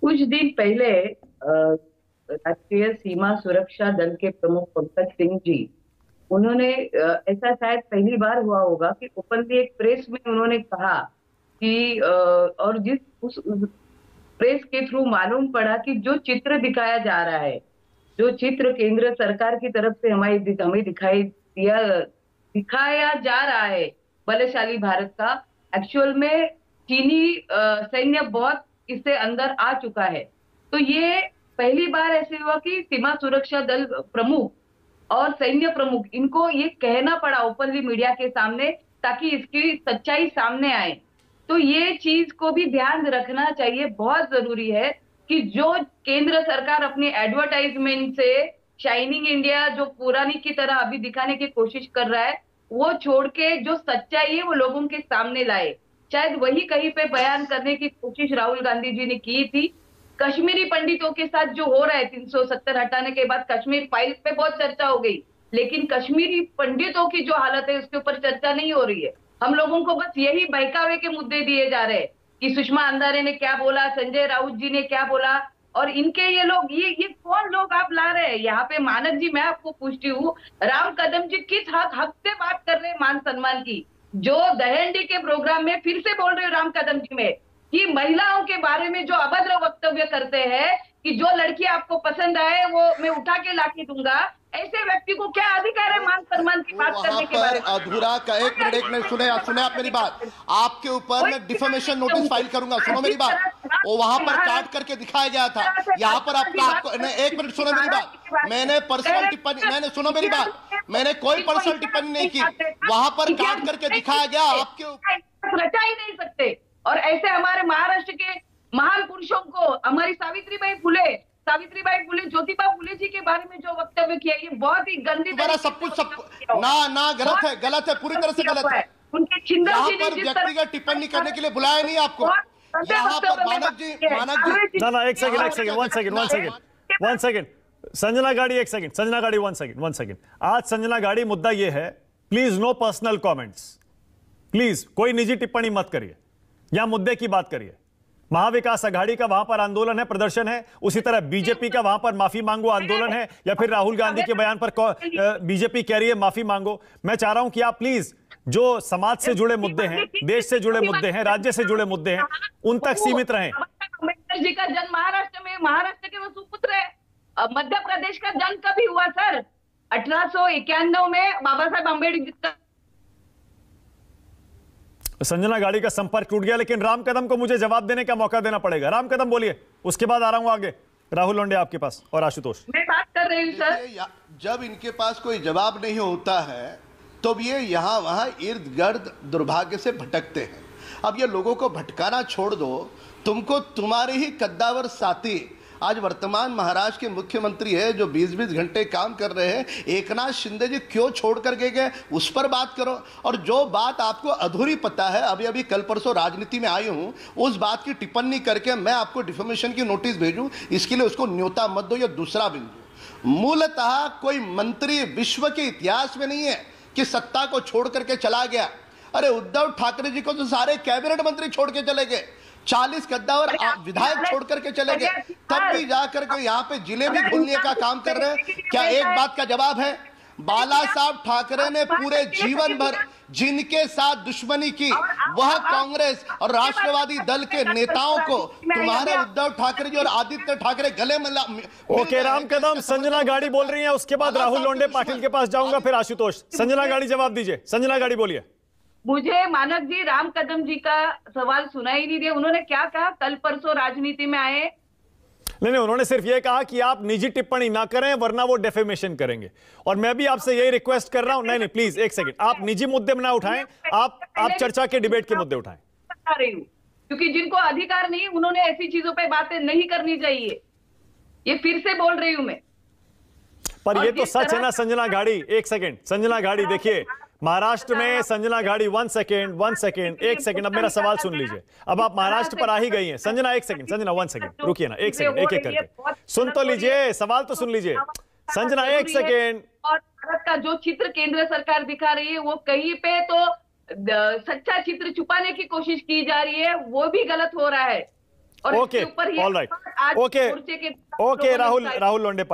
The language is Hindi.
कुछ दिन पहले राष्ट्रीय सीमा सुरक्षा दल के प्रमुख पंकज सिंह जी, उन्होंने ऐसा शायद पहली बार हुआ होगा कि ओपनली एक प्रेस में उन्होंने कहा कि और जिस उस प्रेस के थ्रू मालूम पड़ा कि जो चित्र दिखाया जा रहा है, जो चित्र केंद्र सरकार की तरफ से हमें दिखाया जा रहा है बलशाली भारत का, एक्चुअल में चीनी सैन्य बहुत इससे अंदर आ चुका है। तो ये पहली बार ऐसे हुआ कि सीमा सुरक्षा दल प्रमुख और सैन्य प्रमुख, इनको ये कहना पड़ा ओपनली मीडिया के सामने, ताकि इसकी सच्चाई सामने आए। तो ये चीज को भी ध्यान रखना चाहिए, बहुत जरूरी है कि जो केंद्र सरकार अपनी एडवर्टाइजमेंट से शाइनिंग इंडिया जो पुरानी की तरह अभी दिखाने की कोशिश कर रहा है, वो छोड़ के जो सच्चाई है वो लोगों के सामने लाए। शायद वही कहीं पे बयान करने की कोशिश राहुल गांधी जी ने की थी। कश्मीरी पंडितों के साथ जो हो रहा है, 370 हटाने के बाद कश्मीर फाइल्स पे बहुत चर्चा हो गई, लेकिन कश्मीरी पंडितों की जो हालत है उसके ऊपर चर्चा नहीं हो रही है। हम लोगों को बस यही बहकावे के मुद्दे दिए जा रहे हैं कि सुषमा अंधारे ने क्या बोला, संजय राउत जी ने क्या बोला, और इनके ये लोग, ये कौन लोग आप ला रहे हैं यहाँ पे? मानक जी, मैं आपको पूछती हूँ, राम कदम जी किस हक से बात कर रहे हैं मान सम्मान की? जो दहंडी के प्रोग्राम में फिर से बोल रहे हो राम कदम जी में कि महिलाओं के बारे में जो अभद्र वक्तव्य करते हैं कि जो लड़की आपको पसंद आए वो मैं उठा के लाके दूंगा, ऐसे व्यक्ति को क्या अधिकार है मान सम्मान की बात करने के बारे में? अधूरा का एक मिनट सुने आप मेरी बात। आपके ऊपर मैं डिफेमेशन नोटिस फाइल करूंगा, सुनो मेरी बात। वो वहां पर काट करके दिखाया गया था, यहाँ पर आपको एक मिनट सुनो मेरी बात। मैंने पर्सनल टिप्पणी, सुनो मेरी बात, मैंने कोई पर्सनल टिप्पणी नहीं की, वहां पर काट करके दिखाया गया आपके ऊपर। रचा ही नहीं सकते। और ऐसे हमारे महाराष्ट्र के महान पुरुषों को, हमारी सावित्रीबाई फुले, ज्योतिबा फुले जी के बारे में जो वक्तव्य किया, ये बहुत ही गंदी सब कुछ ना गलत है, पूरी तरह से गलत है। उनके यहाँ पर व्यक्तिगत टिप्पणी करने के लिए बुलाया नहीं आपको। यहाँ पर मानक जी ना एक सेकंड, वन सेकंड संजना गाड़ी, एक सेकंड संजना गाड़ी, वन सेकंड। आज संजना गाड़ी मुद्दा ये है, please no personal comments, please कोई निजी टिप्पणी मत करिए, यहां मुद्दे की बात करिए। महाविकास आघाड़ी का वहां पर आंदोलन है, प्रदर्शन है, उसी तरह बीजेपी का वहां पर माफी मांगो आंदोलन है, या फिर राहुल गांधी के बयान पर बीजेपी कह रही है माफी मांगो। मैं चाह रहा हूं कि आप प्लीज जो समाज से जुड़े मुद्दे हैं, देश से जुड़े मुद्दे हैं, राज्य से जुड़े मुद्दे हैं, उन तक सीमित रहें। अम्बेडकर जी का जन्म महाराष्ट्र में, महाराष्ट्र के वो सुपुत्र है। मध्य प्रदेश का जन्म कभी हुआ सर? 1891 में बाबा साहेब अम्बेडकर। संजना गाड़ी का संपर्क टूट गया, लेकिन राम कदम को मुझे जवाब देने का मौका देना पड़ेगा। राम कदम बोलिए, उसके बाद आ रहा हूं आगे। राहुल लोंढे आपके पास और आशुतोष। मैं बात कर रही हूं सर। जब इनके पास कोई जवाब नहीं होता है तो ये यहाँ वहाँ इर्द गिर्द दुर्भाग्य से भटकते हैं। अब ये लोगों को भटकाना छोड़ दो, तुमको तुम्हारे ही कद्दावर साथी आज वर्तमान महाराष्ट्र के मुख्यमंत्री है जो 20-20 घंटे काम कर रहे हैं, एकनाथ शिंदे जी क्यों छोड़ कर गए उस पर बात करो। और जो बात आपको अधूरी पता है, अभी अभी कल परसों राजनीति में आई हूं, उस बात की टिप्पणी करके मैं आपको डिफेमेशन की नोटिस भेजूं, इसके लिए उसको न्योता मत दो। या दूसरा बिंदु, मूलतः कोई मंत्री विश्व के इतिहास में नहीं है कि सत्ता को छोड़ करके चला गया। अरे उद्धव ठाकरे जी को तो सारे कैबिनेट मंत्री छोड़ के चले गए, 40 कद्दावर विधायक छोड़ करके चले गए, तब भी जाकर के यहाँ पे जिले भी घुलने का काम कर रहे हैं। क्या एक बात का जवाब है? बाला साहब ठाकरे ने पूरे जीवन भर जिनके साथ दुश्मनी की, वह कांग्रेस और राष्ट्रवादी दल के नेताओं को तुम्हारे उद्धव ठाकरे जी और आदित्य ठाकरे गले मिला। ओके राम कदम, संजना गाड़ी बोल रही है, उसके बाद राहुल लोंढे पाटिल के पास जाऊंगा, फिर आशुतोष। संजना गाड़ी जवाब दीजिए, संजना गाड़ी बोलिए। मुझे मानक जी राम कदम जी का सवाल सुना ही नहीं दिया। उन्होंने क्या कहा? कल परसों राजनीति में आए। नहीं, उन्होंने सिर्फ ये कहा कि आप निजी टिप्पणी ना करें वरना वो डेफेमेशन करेंगे। और मैं भी आपसे यही रिक्वेस्ट कर रहा हूं, नहीं प्लीज एक सेकंड, आप निजी मुद्दे में ना उठाएं, आप चर्चा के डिबेट के मुद्दे उठाएं। बता रही हूं क्योंकि जिनको अधिकार नहीं, उन्होंने ऐसी चीजों पे बातें नहीं करनी चाहिए। ये फिर से बोल रही हूं मैं। पर ये तो सच है ना संजना गाड़ी, एक सेकंड संजना गाड़ी, देखिए महाराष्ट्र में संजना गाड़ी, वन सेकंड, एक सेकंड, अब मेरा सवाल सुन लीजिए। अब आप महाराष्ट्र पर आ ही गई हैं संजना, एक सेकंड संजना, वन सेकंड रुकिए ना, एक सेकंड, एक करके सुन तो लीजिए, सवाल तो सुन लीजिए संजना, एक सेकंड। और भारत का जो चित्र केंद्र सरकार दिखा रही है, वो कहीं पे तो सच्चा चित्र छुपाने की कोशिश की जा रही है, वो भी गलत हो रहा है। और ओके, ऑल राइट, आज ओके मोर्चे के ओके लोगों ने राहुल बताया। राहुल लोंढे पाटील